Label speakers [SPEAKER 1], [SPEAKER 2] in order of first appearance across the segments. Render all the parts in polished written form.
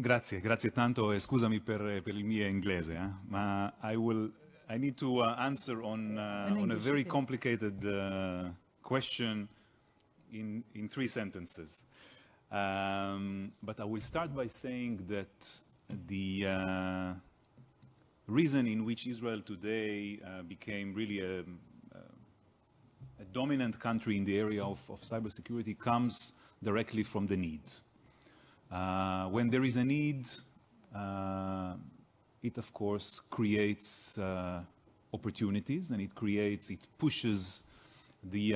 [SPEAKER 1] Grazie tanto e scusami per il mio inglese, ma I need to answer on a very complicated question in 3 sentences. But I will start by saying that the reason in which Israel today became really a dominant country in the area of cybersecurity comes directly from the need. When there is a need, it of course creates opportunities, and it pushes the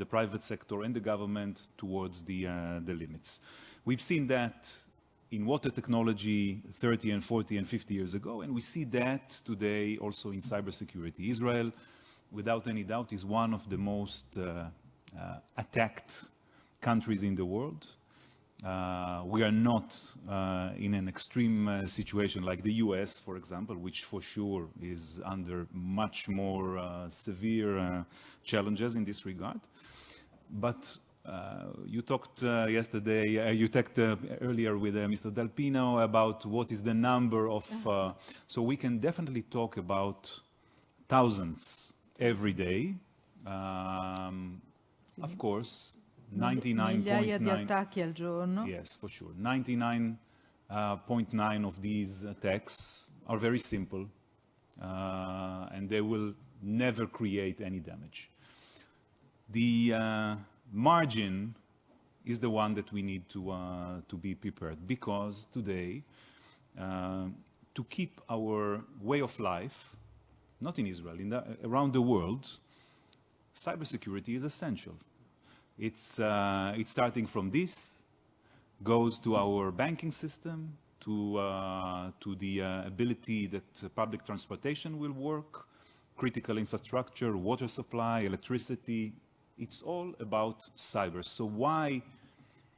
[SPEAKER 1] private sector and the government towards the limits. We've seen that in water technology 30 and 40 and 50 years ago, and we see that today also in cybersecurity. Israel, without any doubt, is one of the most attacked countries in the world. We are not in an extreme situation like the US, for example, which for sure is under much more severe challenges in this regard. But you talked yesterday, you talked earlier with Mr. Dalpino about what is the number of, so we can definitely talk about thousands every day. Of course, 99.9
[SPEAKER 2] migliaia di attacchi al giorno.
[SPEAKER 1] Yes, for sure. 99.9 of these attacks are very simple, and they will never create any damage. The margin is the one that we need to be prepared, because today, to keep our way of life, not in Israel, around the world, cybersecurity is essential. It's starting from this, goes to our banking system, to the ability that public transportation will work, critical infrastructure, water supply, electricity. It's all about cyber. So why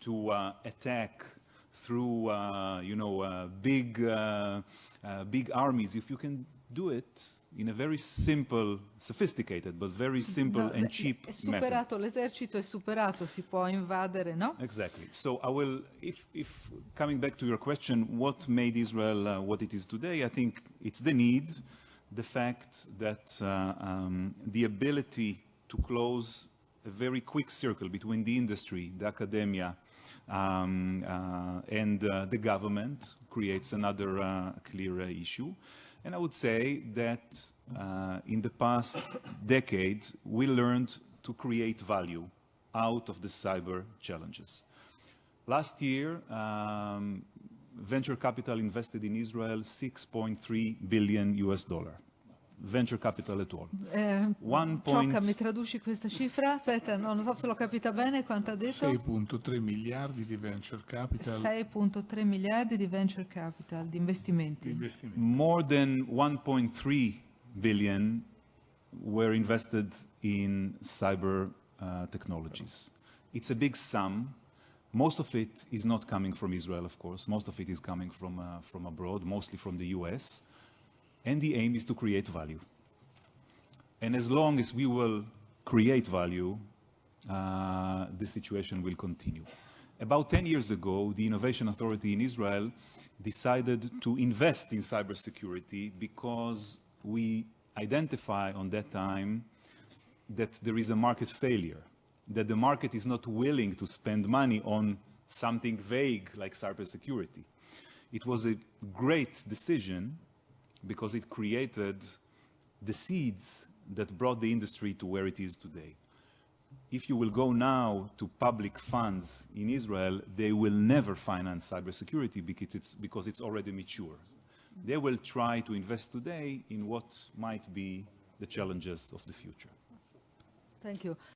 [SPEAKER 1] to attack through big armies if you can do it in a very simple, sophisticated, but very simple and cheap method.
[SPEAKER 2] L'esercito è superato, si può invadere, no?
[SPEAKER 1] Exactly. So I will, if coming back to your question, what made Israel what it is today, I think it's the need, the fact that the ability to close a very quick circle between the industry, the academia, and the government creates another clear issue. And I would say that in the past decade, we learned to create value out of the cyber challenges. Last year, venture capital invested in Israel $6.3 billion. Venture capital at all.
[SPEAKER 2] Ciocca, mi traduci questa cifra? Aspetta, non so se l'ho capita bene, quanto ha detto?
[SPEAKER 3] 6.3 miliardi di venture capital.
[SPEAKER 2] 6.3 miliardi di venture capital, di investimenti.
[SPEAKER 1] More than 1.3 billion were invested in cyber technologies. It's a big sum. Most of it is not coming from Israel, of course. Most of it is coming from abroad, mostly from the US. And the aim is to create value. And as long as we will create value, the situation will continue. About 10 years ago, the Innovation Authority in Israel decided to invest in cybersecurity because we identify on that time that there is a market failure, that the market is not willing to spend money on something vague like cybersecurity. It was a great decision because it created the seeds that brought the industry to where it is today. If you will go now to public funds in Israel, they will never finance cybersecurity because it's already mature. They will try to invest today in what might be the challenges of the future.
[SPEAKER 2] Thank you.